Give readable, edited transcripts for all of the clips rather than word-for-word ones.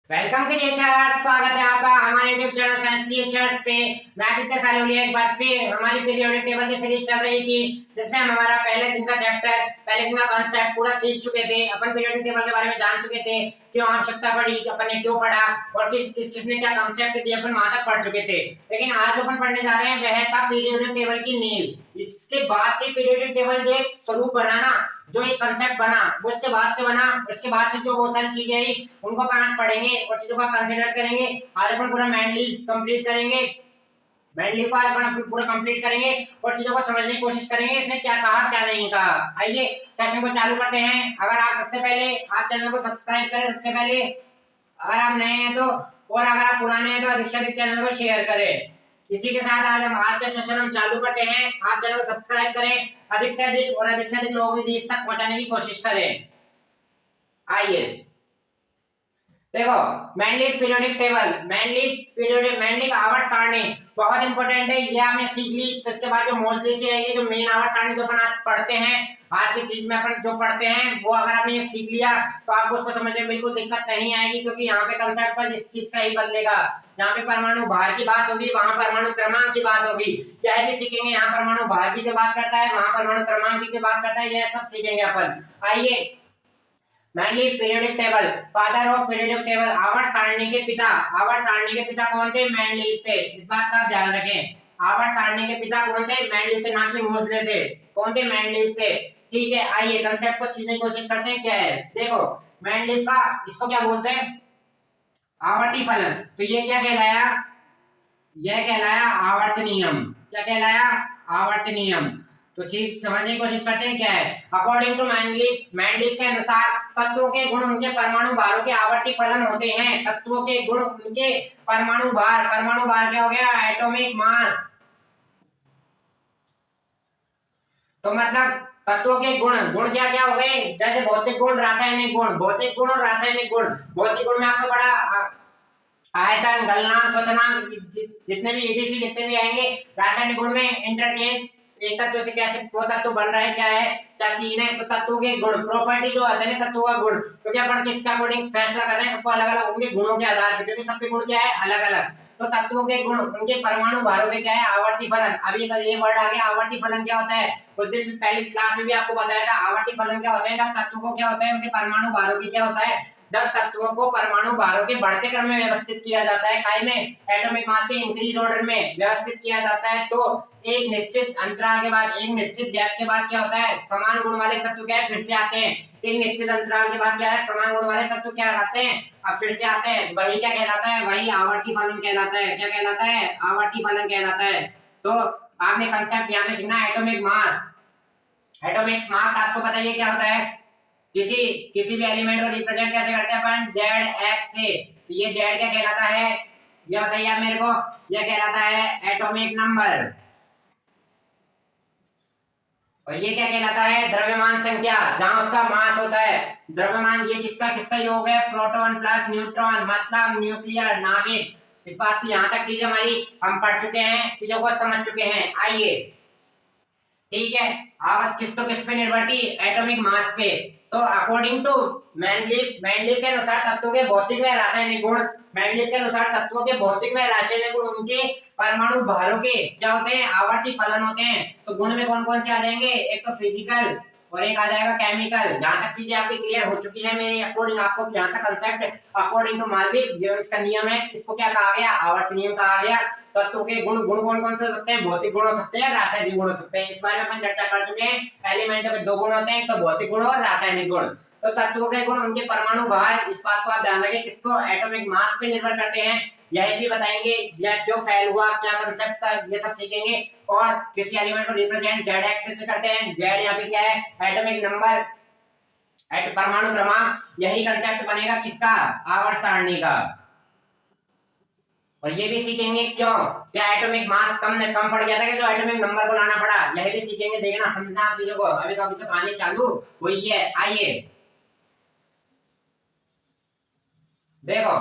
Welcome creatures, स्वागत है आपका हमारे YouTube चैनल साइंस क्रिएचर्स पे। मैं कितने सालों लिए एक बार फिर हमारी पीरियोडिक टेबल की सीरीज चल रही थी, जिसमें हम हमारा पहले दिन का चैप्टर, पहले दिन का कांसेप्ट पूरा सीख चुके थे। अपन पीरियोडिक टेबल के बारे में जान चुके थे, क्यों आवश्यकता पड़ी, अपन ने क्यों पढ़ा और किस किसने क्या कांसेप्ट दिए, अपन वहां तक पढ़ चुके थे। लेकिन आज जो अपन पढ़ने जा रहे हैं वह था पीरियोडिक टेबल की नींव। इसके बाद से पीरियोडिक टेबल जो एक स्वरूप बना ना, जो एक कांसेप्ट बना, वो इसके बाद से बना। उसके बाद से जो बहुत सारी चीजें आई उनको अपन आज पढ़ेंगे और चीजों का कंसीडर करेंगे। आज अपन पूरा मैन लीव कंप्लीट करेंगे, मैन लीव का अपन पूरा कंप्लीट करेंगे और चीजों को समझने की कोशिश करेंगे, इसने क्या कहा क्या नहीं कहा। आइए सेशन को चालू करते हैं। अगर आप सबसे पहले आप चैनल को सब्सक्राइब करें सबसे पहले, अगर आप नए हैं तो, और अगर आप पुराने हैं तो अधिक से अधिक चैनल को शेयर करें। इसी के साथ आज का सेशन हम चालू करते हैं। आप चैनल को सब्सक्राइब करें अधिक से अधिक और अधिक से अधिक लोगों के बीच तक पहुंचाने की कोशिश करें। आइए देखो, man leave periodic table, man leave आवर्त सारणी बहुत इंपॉर्टेंट है। ये आपने सीख ली तो इसके बाद जो मोस्टली की रहेगी, जो मेन आवर्त सारणी जो अपन आज पढ़ते हैं, आज की चीज में अपन जो पढ़ते हैं वो अगर आपने ये सीख लिया तो आपको उसको समझने में बिल्कुल दिक्कत नहीं आएगी, क्योंकि यहाँ पे कंसेप्ट पर इस चीज का ही बदलेगा। यहाँ पे परमाणु भार की बात होगी, वहां परमाणु क्रमांक की बात होगी। यह भी सीखेंगे, यहाँ परमाणु भार की बात करता है, वहां परमाणु क्रमांक की बात करता है, यह सब सीखेंगे अपन। आइए, man leave periodic table, father of periodic table, आवर्त सारणी के पिता। आवर्त सारणी के पिता कौन थे? मैन लीव थे। इस बात का ध्यान रखें, आवर्त सारणी के पिता कौन थे? मैन लीव थे, ना कि मोजले थे। कौन थे? मैन लीव थे। ठीक है, आइए कांसेप्ट को समझने की कोशिश करते हैं क्या है। देखो, मैन लीव का इसको क्या बोलते हैं? आवर्ती फलन। तो ये क्या कहलाया? यह कहलाया आवर्त नियम। क्या कहलाया? आवर्त नियम। तो समझने की कोशिश करते हैं क्या है। अकॉर्डिंग टू मैन लीव के अनुसार तत्वों के गुण उनके परमाणु भारों के आवर्ती फलन होते हैं। तत्वों के गुण उनके परमाणु भार क्या हो गया? Atomic mass. तो मतलब तत्वों के गुण क्या क्या हो गए? जैसे भौतिक गुण, रासायनिक गुण। भौतिक गुण और रासायनिक गुण। भौतिक गुण में आपने पढ़ा आयतन, गलनांक, क्वथनांक, जितने भी ईडीसी जितने भी आएंगे। रासायनिक गुण में इंटरचेंज, एक तत्व से कैसे दो तत्व बन रहा है, क्या है, क्या सीन है। तो तत्वों के गुण, प्रॉपर्टी जो होते हैं तत्वों का गुण, क्योंकि अपन किसका अकॉर्डिंग फैसला कर रहे हैं, सबको अलग अलग उनके गुणों के आधार पर, क्योंकि सबके गुण क्या है? अलग अलग। तो तत्वों के गुण उनके परमाणु भारों के क्या है? आवर्ती फलन। अभी ये वर्ड आ गया, आवर्ती फलन क्या होता है? कुछ दिन पहले क्लास में भी आपको बताया था आवर्ती फलन क्या होता है। जब तत्वों को क्या होता है? उनके परमाणु भारों की क्या होता है? जब तत्वों को परमाणु भारों के बढ़ते क्रम में व्यवस्थित किया जाता है, काय में? एटॉमिक मास के इंक्रीज ऑर्डर में व्यवस्थित किया जाता है, तो एक निश्चित अंतराल के बाद, एक निश्चित गैप के बाद क्या होता है? समान गुण वाले तत्व क्या है? फिर से आते हैं। एक निश्चित अंतराल के बाद क्या है? समान गुण वाले तत्व क्या आते हैं? अब फिर से आते हैं। वही क्या कहलाता है? वही आवर्ती फलन कहलाता है। क्या कहलाता है? आवर्ती फलन कहलाता है। तो आपने कंसेप्ट यहाँ पे सीखना, एटॉमिक मास। एटॉमिक मास आपको बताइए क्या होता है? किसी भी एलिमेंट को रिप्रेजेंट कैसे करते हैं अपन? जेड एक्स से। तो ये जेड क्या कहलाता है? ये बताइए आप मेरे को। ये कहलाता है एटॉमिक नंबर। और ये क्या कहलाता है? द्रव्यमान संख्या, जहां उसका मास होता है। द्रव्यमान ये किसका योग है? प्रोटॉन प्लस न्यूट्रॉन, मतलब न्यूक्लियर, नाभिक। इस बात की यहाँ तक चीजें हमारी हम पढ़ चुके हैं, चीजों को समझ चुके हैं। आइए, ठीक है, आवत किस पे निर्भर थी? एटॉमिक मास पे। तो अकॉर्डिंग टू मैन लीव के अनुसार तत्वों के भौतिक व रासायनिक गुण, मैन लीव के अनुसार तत्वों के भौतिक व रासायनिक गुण उनके परमाणु भारों के क्या होते हैं? आवर्ती फलन होते हैं। तो गुण में कौन कौन से आ जाएंगे? एक तो फिजिकल और एक आ जाएगा केमिकल। यहाँ तक चीजें आपकी क्लियर हो चुकी है मेरे अकॉर्डिंग। आपको यहाँ तक concept according to Mendeleev, इसका नियम है, इसको क्या कहा गया? आवर्त नियम कहा गया। तत्वों के गुण कौन कौन से हो सकते हैं? भौतिक गुण हो सकते हैं, रासायनिक गुण हो सकते हैं। इस बारे में अपन चर्चा कर चुके हैं। एलिमेंटों के दो गुण होते हैं, एक तो भौतिक गुण और रासायनिक गुण। तो तत्वों के गुण उनके परमाणु भार, इस बात को आप ध्यान रखें, किसको? एटॉमिक मास पे निर्भर करते हैं। यह भी बताएंगे, यह जो फैल हुआ क्या कंसेप्ट था, ये सब सीखेंगे। और किसी एलिमेंट को रिप्रेजेंट जेड एक्सिस से करते हैं। जेड यहाँ पे क्या है? एटॉमिक नंबर, परमाणु क्रमांक। यही कंसेप्ट बनेगा किसका? आवर्त सारणी का। और ये भी सीखेंगे क्यों क्या एटॉमिक मास कम पड़ गया था कि जो एटॉमिक नंबर को लाना पड़ा। यह भी सीखेंगे, देखना, समझना आप चीजों को। अभी तो कहानी चालू हुई है। आइए देखो,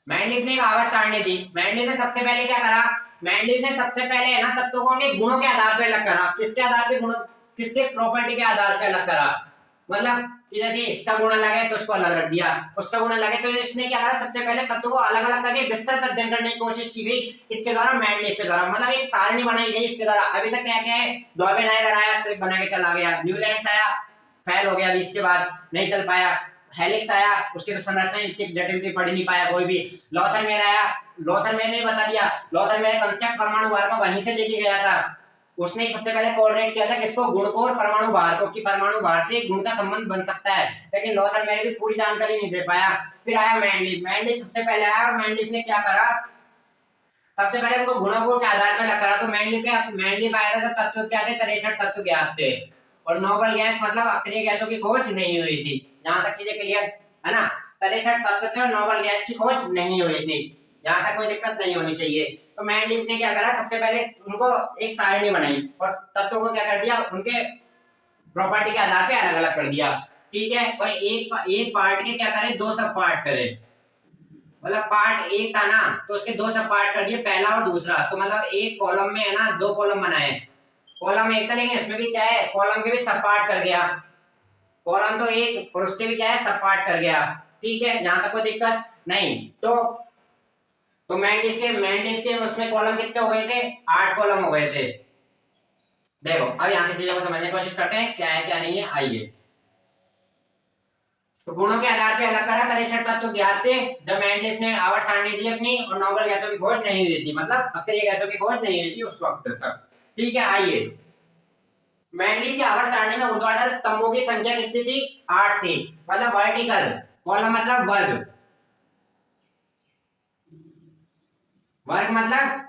मैन लीव ने एक आवर्त सारणी दी। मैन लीव ने सबसे पहले क्या करा? मैन लीव ने सबसे पहले है ना तत्वों को उनके गुणों के आधार पर अलग करा। किसके आधार पे? गुणों, किसके प्रॉपर्टी के आधार पर अलग करा? मतलब कि जैसे इसका गुण अलग है तो उसको अलग रख दिया, उसका गुण अलग है तो इसने क्या करा, सबसे पहले तत्व को अलग अलग करके विस्तृत अध्ययन करने की कोशिश की गई इसके द्वारा, मैंडलीफ के द्वारा। मतलब एक सारणी बनाई गई इसके द्वारा। अभी तक क्या क्या है, डॉर्बेनाइजर आया तो बना के चला गया, न्यूलैंड्स आया फेल हो गया, अभी इसके बाद नहीं चल पाया, हेलिक्स आया उसकी तो संरचना इतनी जटिल थी, पढ़ नहीं पाया कोई भी। लॉथरमेयर आया, लॉथरमेयर ने बता दिया, लॉथरमेयर कांसेप्ट परमाणु भार का वहीं से लेके गया था, उसने सबसे पहले कोऑर्डिनेट किया था किसको, गुण को और परमाणु भार को, कि परमाणु भार से गुण का संबंध बन सकता है, लेकिन लॉथरमेयर भी पूरी जानकारी नहीं दे पाया। फिर आया मैंडलीफ, मैंडलीफ सबसे पहले आया और मैंडलीफ ने क्या करा, सबसे पहले उनको गुणों के आधार पर करा। तो मैंडलीफ आया था जब तत्व क्या थे, 63 तत्व ज्ञात थे, और नोबल गैस मतलब अक्रिय गैसों की खोज नहीं हुई थी। यहाँ तक चीजें क्लियर है ना, 63 तत्व थे और नोबल गैस की खोज नहीं हुई थी, यहाँ तक कोई दिक्कत नहीं होनी चाहिए। तो मैंडलीफ ने क्या करा, सबसे पहले उनको एक सारणी बनाई और तत्वों को क्या कर दिया, उनके प्रॉपर्टी के आधार पे अलग अलग कर दिया, ठीक है। और एक पार्ट के क्या करे, 2 सब पार्ट करे, मतलब पार्ट एक था ना तो उसके 2 सब पार्ट कर दिए, पहला और दूसरा। तो मतलब एक कॉलम में है ना 2 कॉलम बनाए, कॉलम एक था लेकिन इसमें भी क्या है, कॉलम के भी सब पार्ट कर गया, कॉलम तो एक और उसके भी क्या है सब पार्ट कर गया, ठीक है, यहाँ तक कोई दिक्कत नहीं। तो मैंडलीफ के उसमें कॉलम कितने हो गए थे, 8 कॉलम हो गए थे। देखो अब यहाँ से चीजों को समझने की कोशिश करते हैं क्या है क्या नहीं है, आइए। तो गुणों के आधार पे अलग करा, 63 तत्व ज्ञात थे जब मैंडलीफ ने आवर्त सारणी दी अपनी, और नोबल गैसों की खोज नहीं हुई थी, मतलब अक्रिय गैसों की खोज नहीं हुई थी उस वक्त तक, ठीक है। आइए, मैंडलीफ की आवर्त सारणी में ऊर्ध्वाधर स्तंभों की संख्या कितनी थी, 8 थी, मतलब वर्टिकल कॉलम मतलब वर्ग, वर्ग मतलब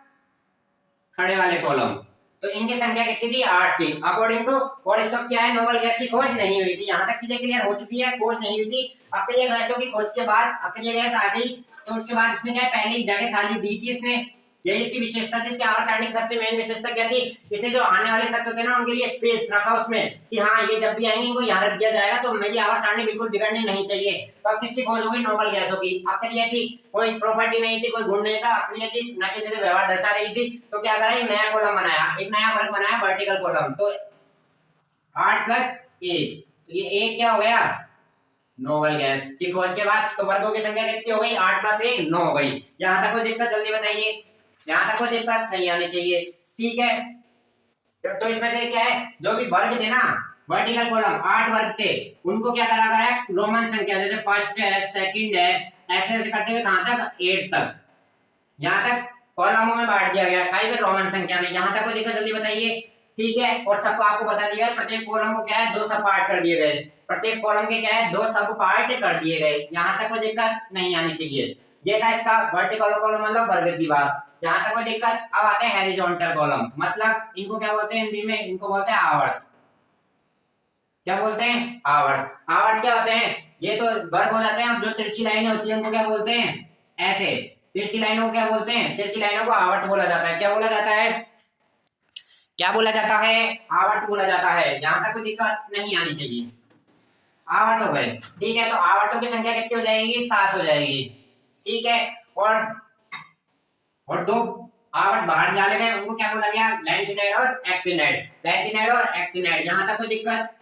खड़े वाले कॉलम, तो इनकी संख्या कितनी थी, 8 थी अकॉर्डिंग टू। और इस वक्त क्या है, नोबल गैस की खोज नहीं हुई थी, यहाँ तक चीजें क्लियर हो चुकी है, खोज नहीं हुई थी। अक्रिय गैसों की खोज के बाद अक्रिय गैस आ गई, तो उसके बाद इसने क्या पहले जगह खाली दी थी इसने, यही इसकी विशेषता थी। इसके आवर्त सारणी की सबसे मेन विशेषता क्या थी, इसने जो आने वाले तत्व थे ना उनके लिए स्पेस रखा उसमें, कि हाँ ये जब भी आएंगे इनको यहाँ रख दिया जाएगा, तो मेरी आवर्त सारणी बिल्कुल बिगड़नी नहीं चाहिए। तो अब किसकी खोज होगी, नोबल गैसों की। अक्रिय थी, कोई प्रॉपर्टी नहीं थी, कोई गुण नहीं था, अक्रिय थी, न किसी से व्यवहार दर्शा रही थी, तो क्या करा, एक नया कॉलम बनाया, एक नया वर्ग बनाया, वर्टिकल कॉलम। तो 8 + 1, तो ये 1 क्या हो गया, नोबल गैस की खोज के बाद। तो वर्गों की संख्या कितनी हो गई, 8 + 1 9 हो गई। यहाँ तक कोई दिक्कत, जल्दी बताइए, यहाँ तक कोई दिक्कत नहीं आनी चाहिए, ठीक है। तो इसमें से क्या है, जो भी वर्ग थे ना वर्टिकल कॉलम 8 वर्ग थे, उनको क्या करा गया है, रोमन संख्या जैसे फर्स्ट है, सेकंड है, ऐसे ऐसे करते हुए कहां तक, 8 तक, यहाँ तक कॉलमों में बांट दिया गया, कहीं पे रोमन संख्या में। यहाँ तक कोई दिक्कत, जल्दी बताइए, ठीक है। और सबको आपको बता दिया प्रत्येक कॉलम को क्या है, 2 सब पार्ट कर दिए गए, प्रत्येक कॉलम के क्या है, 2 सब पार्ट कर दिए गए, यहाँ तक कोई दिक्कत नहीं आनी चाहिए। ये था इसका वर्टिकल कॉलम मतलब वर्ग की बात, यहाँ तक कोई दिक्कत। अब आते हैं हॉरिजॉन्टल कॉलम, मतलब इनको क्या बोलते हैं हिंदी में, इनको बोलते हैं आवर्त। क्या बोलते हैं, आवर्त। आवर्त क्या होते हैं, ये तो वर्ग हो जाते हैं, और जो तिरछी लाइनें होती हैं उनको क्या बोलते हैं, ऐसे तिरछी लाइनों को क्या बोलते हैं, तिरछी लाइनों को आवर्त बोला जाता है। क्या बोला जाता है, क्या बोला जाता है, आवर्त बोला जाता है। यहाँ तक कोई दिक्कत नहीं आनी चाहिए, आवर्त हो गए, ठीक है। तो आवर्तों की संख्या कितनी हो जाएगी, 7 हो जाएगी, ठीक है। और 2 आवर्त बाहर डाले गए, उनको क्या बोला गया, लैंथिनाइड और एक्टिनाइड, लैंथिनाइड और एक्टिनाइड। यहाँ तक कोई दिक्कत।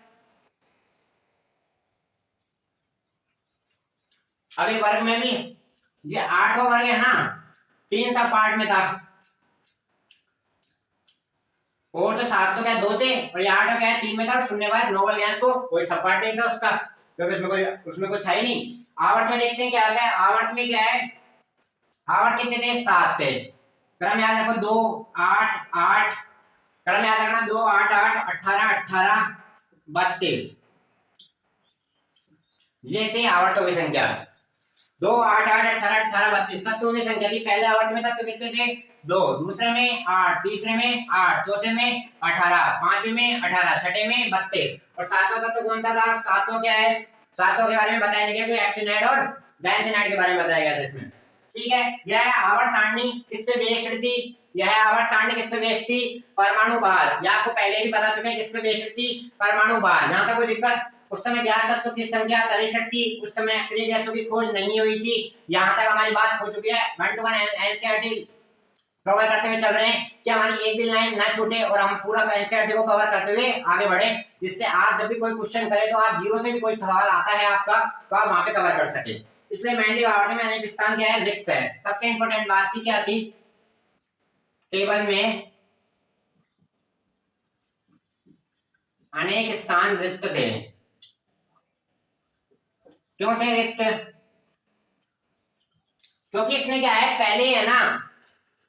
अभी वर्ग में भी ये 8वां वर्ग है ना, 3 सब पार्ट में था, और तो 7 तो क्या 2 थे, और ये 8 क्या है 3 में था। शून्य बाद नोबल गैस को कोई सब पार्ट नहीं था उसका, क्योंकि उसमें कोई था ही नहीं। आवर्त में देखते हैं क्या है, आवर्त में क्या है, आवर्त कितने थे, 7 थे। क्रम याद रखो, 2 8 8, क्रम याद रखना, 2 8 8 18 18 32, ये थी आवर्तों की संख्या। 2 8 8 18 18 32 तत्वों की संख्या थी। पहले आवर्त में तत्व कितने थे, 2, दूसरे में 8, तीसरे में 8, चौथे में 18, पांचवे में 18, छठे में 32, और सातवां तत्व कौन सा था, सातवां क्या है, सातवां के बारे में बताया नहीं गया, कोई एक्टिनाइड और लैंथिनाइड के बारे में बताया गया था इसमें, ठीक है। यह आवर्त सारणी किस पे बेस्ड थी, यह आवर्त सारणी किस पे बेस्ड थी, परमाणु भार। यह आपको पहले भी पता चुका है किस पे बेस्ड थी, परमाणु भार। यहाँ तक कोई दिक्कत। उस समय ज्ञात तत्वों की संख्या 63 थी, उस समय अक्रिय गैसों की खोज नहीं हुई थी। यहाँ तक हमारी बात हो चुकी है। 1 to 1 एनसीईआरटी कवर करते हुए चल रहे हैं कि हमारी एक भी लाइन ना छूटे और हम पूरा एनसीईआरटी को कवर करते हुए आगे बढ़े, जिससे आप जब भी कोई क्वेश्चन करें तो आप जीरो से भी कोई सवाल आता है आपका तो आप वहां पे कवर कर सके। इसलिए मेनली भारत में अनेक स्थान क्या है, रिक्त है। सबसे इंपॉर्टेंट बात थी क्या थी, टेबल में अनेक स्थान रिक्त थे। क्यों थे रिक्त? क्योंकि इसमें क्या है, पहले है ना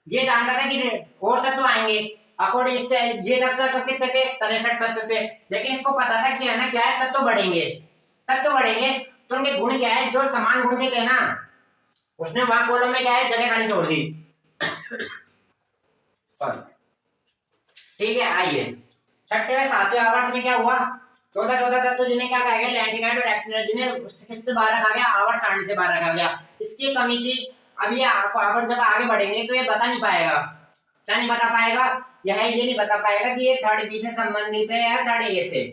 ये जानता था कि और तत्व आएंगे, अकॉर्डिंग इससे ये तत्व कितने थे, 63 तत्व थे, लेकिन इसको पता था कि है ना क्या है, तत्व बढ़ेंगे, तत्व बढ़ेंगे तो उनके गुण क्या है, जो समान गुण के थे ना उसने वहां कॉलम में क्या है जगह खाली छोड़ दी। सॉरी, ठीक है। आइए छठे व सातवें आवर्त में क्या हुआ, 14 तत्व जिन्हें क्या कहा गया, लैंटिनाइड और एक्टिनाइड, जिन्हें किससे बाहर रखा गया, आवर्त सारणी से बाहर रखा गया। इसकी कमी थी। अब ये आवर्त जब आगे बढ़ेंगे तो ये बता नहीं पाएगा, क्या नहीं बता पाएगा, यह ये नहीं बता पाएगा कि ये थर्ड बी से संबंधित है या थर्ड ए से,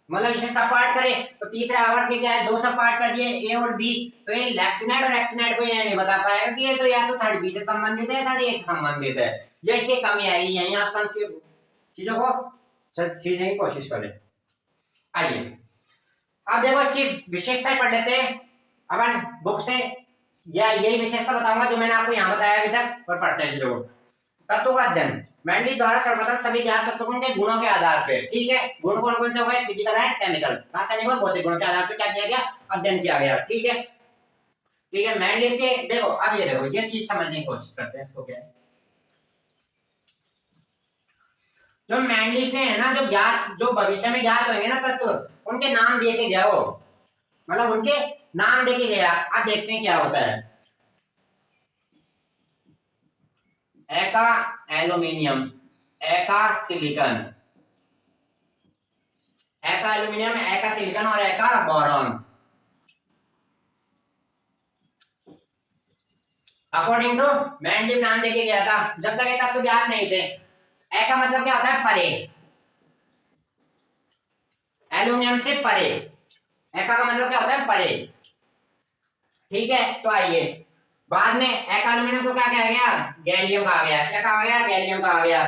मतलब इसे सपाट करे तो तीसरे आवर्त के क्या है, 2 सपाट कर दिए ए और बी, तो ये लैक्टिनाइड और एक्टिनाइड को ये नहीं बता पाएगा कि ये तो या तो थर्ड बी से संबंधित है या थर्ड ए से संबंधित है। जो इसकी कमी आई यही आप चीजों को सीखने की कोशिश करें। आइए अब देखो इसकी विशेषताएं पढ़ लेते हैं अपन बुक से, या यही विशेषता बताऊंगा जो मैंने आपको यहाँ बताया अभी तक, और पढ़ते हैं चीजों को। तत्वों का अध्ययन, मेंडली द्वारा सर्वप्रथम सभी ज्ञात तत्वों को उनके गुणों के आधार पे, ठीक है, गुण कौन कौन से हो गए, फिजिकल है, केमिकल, रासायनिक और भौतिक गुणों के आधार पे क्या किया गया, अध्ययन किया गया, ठीक है। ठीक है, मेंडली के देखो, अब ये देखो ये चीज समझने की कोशिश करते हैं, इसको क्या है, जो मेंडलीफ में है ना, जो ज्ञात, जो भविष्य में ज्ञात होंगे ना तत्व, उनके नाम दिए के गया, वो मतलब उनके नाम देके गया। अब देखते हैं क्या होता है। ए का एल्यूमिनियम, ए का सिलिकॉन, ए का एल्यूमिनियम, ए का सिलिकॉन और ए का बोरॉन। अकॉर्डिंग टू मेंडलीफ नाम देके गया था, जब तक ये तत्व ज्ञात नहीं थे। ए का मतलब क्या होता है, परे, एल्यूमिनियम से परे, ए का मतलब क्या होता है, परे, ठीक है। तो आइए बाद में एक एल्यूमिनियम को क्या कहा गया, गैलियम कहा गया, क्या कहा गया, गैलियम कहा गया,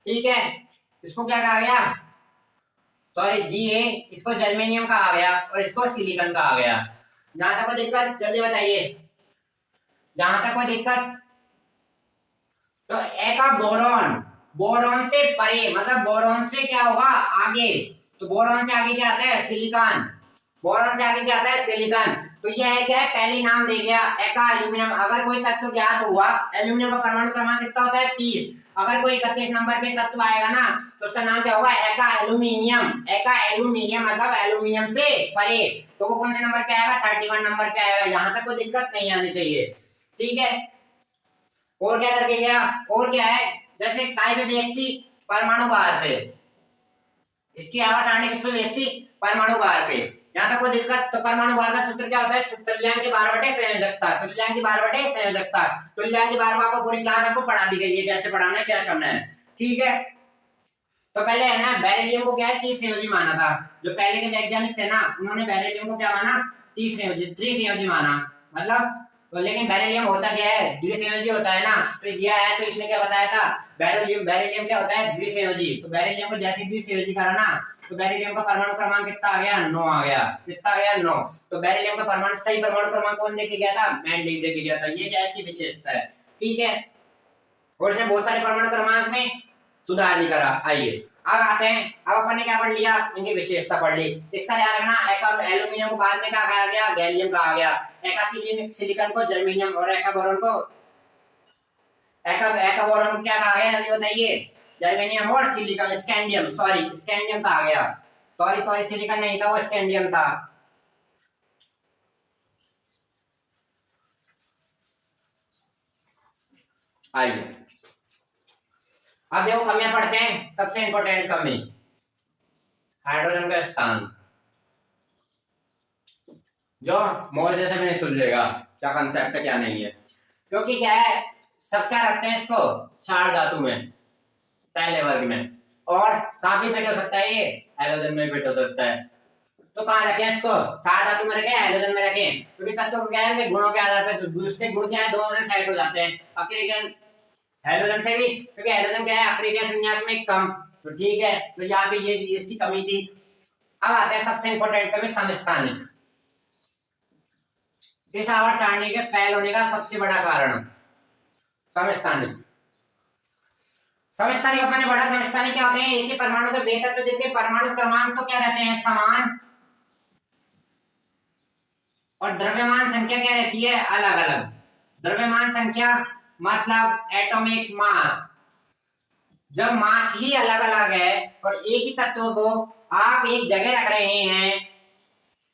ठीक है। इसको क्या कहा गया, सॉरी Ga, इसको जर्मेनियम कहा गया और इसको सिलिकॉन कहा गया। जहां तक कोई दिक्कत जल्दी बताइए, जहां तक कोई दिक्कत। तो ए का बोरॉन, बोरॉन से परे मतलब बोरॉन से क्या होगा, आगे, तो बोरॉन से आगे क्या आता है, सिलिकॉन, बोरॉन से आगे क्या आता है, सिलिकॉन। तो यह है क्या है, पहले नाम दे गया एका एल्यूमिनियम। अगर कोई तत्व ज्ञात हुआ, एल्यूमिनियम का परमाणु क्रमांक कितना होता है, 30, अगर कोई 31 नंबर पे तत्व आएगा ना तो उसका नाम क्या होगा, एका एल्यूमिनियम। एका एल्यूमिनियम मतलब एल्यूमिनियम से परे, तो वो कौन से नंबर पे आएगा, 31 नंबर पे आएगा। यहाँ तक कोई दिक्कत नहीं आनी चाहिए, ठीक है। और क्या करके गया, और क्या है, जैसे काय पे बेचती, परमाणु भार पे, इसकी आवाज सारणी किस पे बेचती, परमाणु भार पे। यहाँ तक कोई दिक्कत। तो परमाणु भार का सूत्र क्या होता है, तुल्यांक के भार बटे संयोजकता, तुल्यांक के भार बटे संयोजकता। तुल्यांक के भार को आपको पूरी क्लास आपको पढ़ा दी गई है, कैसे पढ़ाना है, क्या करना है, ठीक है। तो पहले है ना बेरिलियम को क्या है, 30 संयोजी माना था। जो पहले के वैज्ञानिक थे ना, उन्होंने बेरिलियम को क्या माना, 30 संयोजी माना, मतलब तो लेकिन बेरिलियम होता क्या है, द्विसंयोजी होता है ना। तो यह है, तो इसने क्या बताया था, बेरिलियम क्या होता है, द्विसंयोजी। तो बेरिलियम को जैसे द्विसंयोजी करा ना, तो बेरिलियम का परमाणु क्रमांक कितना आ गया, 9 आ गया, कितना आ गया, 9। तो बेरिलियम का परमाणु सही परमाणु क्रमांक कौन देके गया था, मेंडलीफ देके गया था। ये क्या इसकी विशेषता है, ठीक है। और इसने बहुत सारे परमाणु क्रमांक में सुधार भी करा। आइए अब आते हैं, अब अपन ने क्या पढ़ लिया, इनकी विशेषता पढ़ ली। इसका ध्यान रखना, एका एल्यूमिनियम को बाद में क्या कहा गया, गैलियम कहा गया, एका सिलिकॉन को जर्मेनियम और एका बोरॉन को एका बोरॉन को क्या कहा गया, जल्दी बताइए, जर्मेनियम और सिलिकॉन, स्कैंडियम, सॉरी स्कैंडियम कहा गया, सॉरी सिलिकॉन नहीं था, वो स्कैंडियम था। आइए अब देखो कमियां पढ़ते हैं। सबसे इंपॉर्टेंट कमी, हाइड्रोजन का स्थान, जो मोल जैसे भी नहीं सुलझेगा क्या कंसेप्ट है क्या नहीं है, क्योंकि क्या है, सब क्या रखते हैं इसको, क्षार धातु में, पहले वर्ग में, और कहाँ भी फिट हो सकता है, ये हाइड्रोजन में फिट हो सकता है। तो कहाँ रखें इसको, चार धातु में रखें, हाइड्रोजन में रखें, क्योंकि तत्वों को क्या है उनके गुणों के आधार पर दूसरे गुण क्या है दोनों साइड हो जाते हैं। अक्रिय हाइड्रोजन से भी, क्योंकि हाइड्रोजन क्या है अक्रिय संन्यास में कम, तो ठीक है, तो यहाँ पे ये इसकी कमी थी। अब आते हैं सबसे इंपॉर्टेंट कमी, समस्थानिक। इस आवर्त सारणी के फेल होने का सबसे बड़ा कारण समस्थानिक। समस्थानिक अपने बड़ा समस्थानिक क्या होते हैं, एक ही परमाणु के वे तत्व जिनके परमाणु क्रमांक तो क्या रहते हैं समान, और द्रव्यमान संख्या क्या रहती है अलग अलग। द्रव्यमान संख्या मतलब एटॉमिक मास, जब मास ही अलग अलग है और एक ही तत्व को आप एक जगह रख रहे हैं,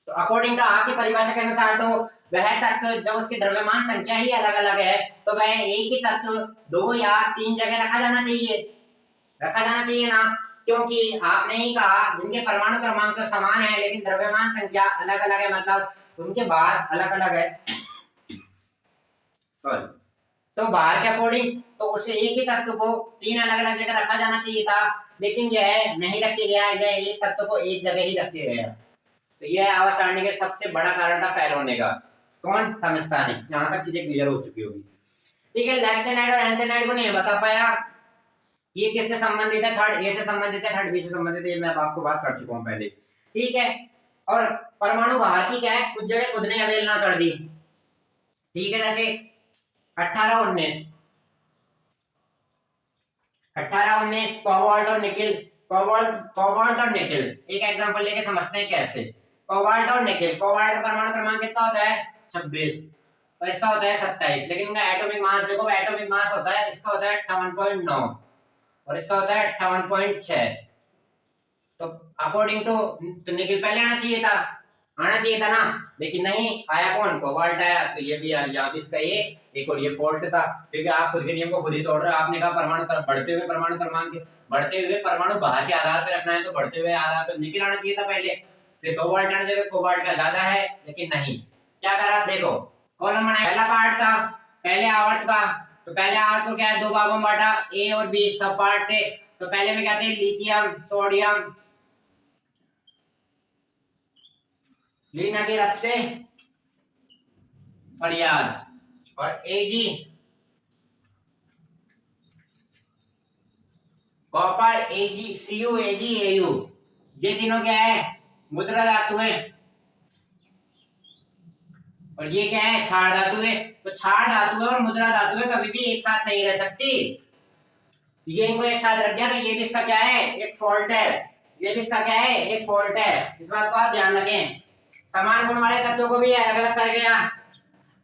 तो अकॉर्डिंग टू आपकी परिभाषा के अनुसार तो वह तत्व जब उसकी द्रव्यमान संख्या ही अलग अलग है तो वह एक ही तत्व 2 या 3 जगह रखा जाना चाहिए ना, क्योंकि आपने ही कहा जिनके परमाणु क्रमांक तो समान है लेकिन द्रव्यमान संख्या अलग अलग है, मतलब उनके बाहर अलग अलग है सॉरी, तो बाहर के अकॉर्डिंग तो उसे एक ही तत्व को 3 अलग अलग जगह रखा जाना चाहिए था, लेकिन यह नहीं रखे गया, यह एक तत्व को एक जगह ही रखे गया। तो यह आवर्त सारणी के सबसे बड़ा कारण था फेल होने का, कौन समस्थानिक। यहाँ तक चीजें क्लियर हो चुकी होगी, ठीक है। लैक्टेनाइड और एंथेनाइड को नहीं बता पाया ये किससे संबंधित है, थर्ड ए से संबंधित है, थर्ड बी से संबंधित है, मैं आपको बात कर चुका हूँ पहले, ठीक है। और परमाणु बाहर की क्या है कुछ जगह खुद ने अवहेलना कर दी, ठीक है, जैसे 18-19 कोबाल्ट और निकेल, कोबाल्ट और निकेल एक एग्जांपल लेके समझते हैं कैसे। कोबाल्ट और निकेल, कोबाल्ट का परमाणु क्रमांक कितना होता है 26 और इसका होता है 27, लेकिन इनका एटॉमिक मास देखो, एटॉमिक मास होता है इसका होता है 58.9 और इसका होता है 58.6, तो अकॉर्डिंग टू निकेल पहले आना चाहिए था ना, लेकिन नहीं आया, कौन कोबाल्ट आया, तो ये भी आया, इसका ये एक और ये फॉल्ट था, क्योंकि आप खुद के नियम को खुद ही तोड़ रहे हो। आपने कहा परमाणु बढ़ते हुए परमाणु क्रमांक, बढ़ते हुए परमाणु बाहर के आधार पर रखना है, तो बढ़ते हुए आधार पर निकेल आना चाहिए था पहले, फिर कोबाल्ट आना चाहिए, कोबाल्ट का ज्यादा है, लेकिन नहीं, क्या करा देखो, कॉलम बनाया, पहला पार्ट था पहले आवर्त का, तो पहले आवर्त को क्या है 2 भागों में बांटा, ए और बी सब पार्ट थे, तो पहले में क्या थे लिथियम सोडियम, लीना की रफ से फरियाद, और एजी कॉपर, एजी सीयू, एजी एयू, ये तीनों क्या है मुद्रा धातु है, और ये क्या है क्षार धातु है। तो क्षार धातु है और मुद्रा धातु है कभी भी एक साथ नहीं रह सकती, ये इनको एक साथ रख दिया तो ये भी इसका क्या है एक फॉल्ट है, ये भी इसका क्या है एक फॉल्ट है, इस बात को आप ध्यान रखें। समान गुण वाले तत्वों को भी अलग अलग कर गया,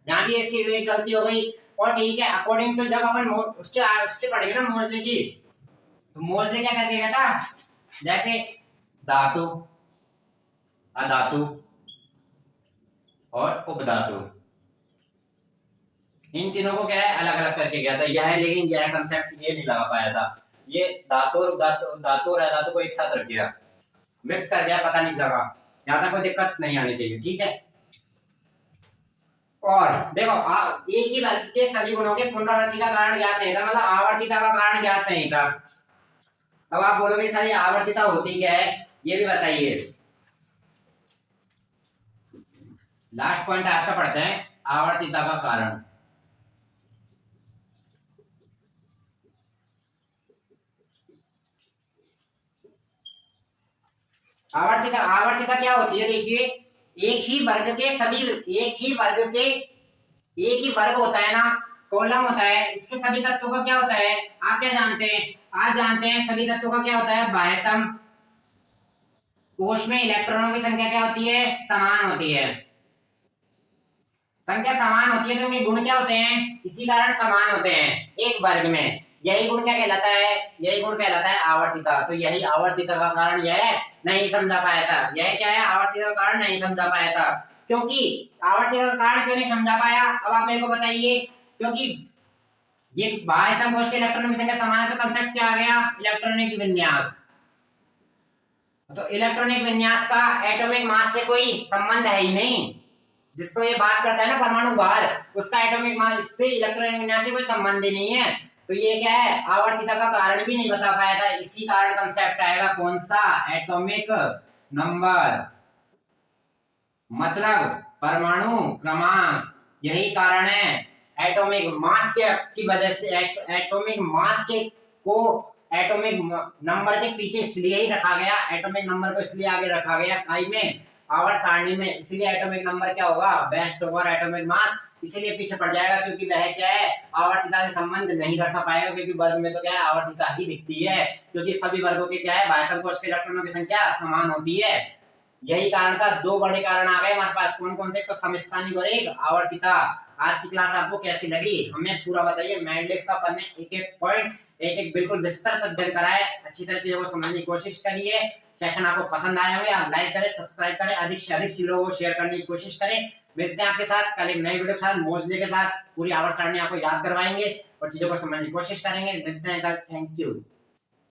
यहाँ भी इसकी गलती हो गई, और ठीक है अकॉर्डिंग टू जब अपन उसके पढ़ेंगे ना मोर्जे की, तो मोर्जे क्या कर देगा था, जैसे धातु, अधातु और उपधातु, इन तीनों को क्या है अलग अलग करके गया था यह, लेकिन यह कंसेप्ट ये नहीं लगा पाया था, ये धातु और अधातु को एक साथ रख दिया, मिक्स कर दिया, पता नहीं लगा, यहाँ तक कोई दिक्कत नहीं आनी चाहिए, ठीक है। और देखो एक ही वर्ग के सभी गुणों के पुनरावृत्ति का कारण ज्ञात नहीं था, मतलब आवर्तिता का कारण ज्ञात नहीं था। अब आप बोलोगे सारी आवर्तिता होती क्या है ये भी बताइए, लास्ट पॉइंट आज का पढ़ते हैं, आवर्तिता का कारण। आवर्तिता क्या होती है, देखिए एक ही वर्ग होता है ना, कॉलम होता है, इसके सभी तत्वों का क्या होता है आप क्या जानते हैं, आप जानते हैं सभी तत्वों का क्या होता है बाह्यतम कोश में इलेक्ट्रॉनों की संख्या क्या होती है समान होती है, संख्या समान होती है तो उनके गुण क्या होते हैं इसी कारण समान होते हैं एक वर्ग में, यही गुण क्या कहलाता है, यही गुण कहलाता है आवर्तिता। तो यही आवर्तिता का कारण यह नहीं समझा पाया था, यह क्या है आवर्तिता का कारण नहीं समझा पाया था, क्योंकि आवर्तिता का कारण क्यों नहीं समझा पाया अब आप मेरे को बताइए, क्योंकि ये बाह्यतम कोश के इलेक्ट्रॉनों की संख्या समान है, तो कांसेप्ट क्या आ गया इलेक्ट्रॉनिक विन्यास, तो इलेक्ट्रॉनिक विन्यास का एटॉमिक मास से कोई संबंध है ही नहीं, जिसको ये बात करता है ना परमाणु भार, उसका एटॉमिक मास से इलेक्ट्रॉनिक विन्यास से कोई संबंध ही नहीं है, तो ये क्या है आवर्तिता का कारण भी नहीं बता पाया था, इसी कारण कांसेप्ट आएगा कौन सा एटॉमिक नंबर, मतलब परमाणु क्रमांक। यही कारण है एटॉमिक मास के की वजह से एटॉमिक मास के को एटॉमिक नंबर के पीछे इसलिए ही रखा गया, एटॉमिक नंबर को इसलिए आगे रखा गया काई में, आवर्त सारणी में, इसलिए एटॉमिक नंबर क्या होगा, बेस्ट ओवर एटॉमिक मास, इसीलिए पीछे पड़ जाएगा क्योंकि वह क्या है आवर्तिता से संबंध नहीं दर्शा पाएगा, क्योंकि वर्ग में तो क्या है आवर्तिता ही दिखती है, क्योंकि सभी वर्गों के क्या है बाह्यतम कोश के इलेक्ट्रॉनों की संख्या समान होती है। यही कारण था, दो बड़े कारण आ गए हमारे पास, कौन कौन से, तो समस्थानिक और एक आवर्तिता। आज की क्लास आपको कैसी लगी हमें पूरा बताइए। मेंडलीव का अपन ने एक एक पॉइंट एक एक बिल्कुल विस्तृत अध्ययन कराए, अच्छी तरह चीजों को समझने की कोशिश करिए। सेशन आपको पसंद आए होंगे, आप लाइक करें, सब्सक्राइब करें, अधिक से अधिक चीजों को शेयर करने की कोशिश करें। मिलते हैं आपके साथ कल एक नई वीडियो के साथ, मोजले के साथ पूरी आवर्त सारणी आपको याद करवाएंगे और चीजों को समझने की कोशिश करेंगे। मिलते हैं कल, थैंक यू।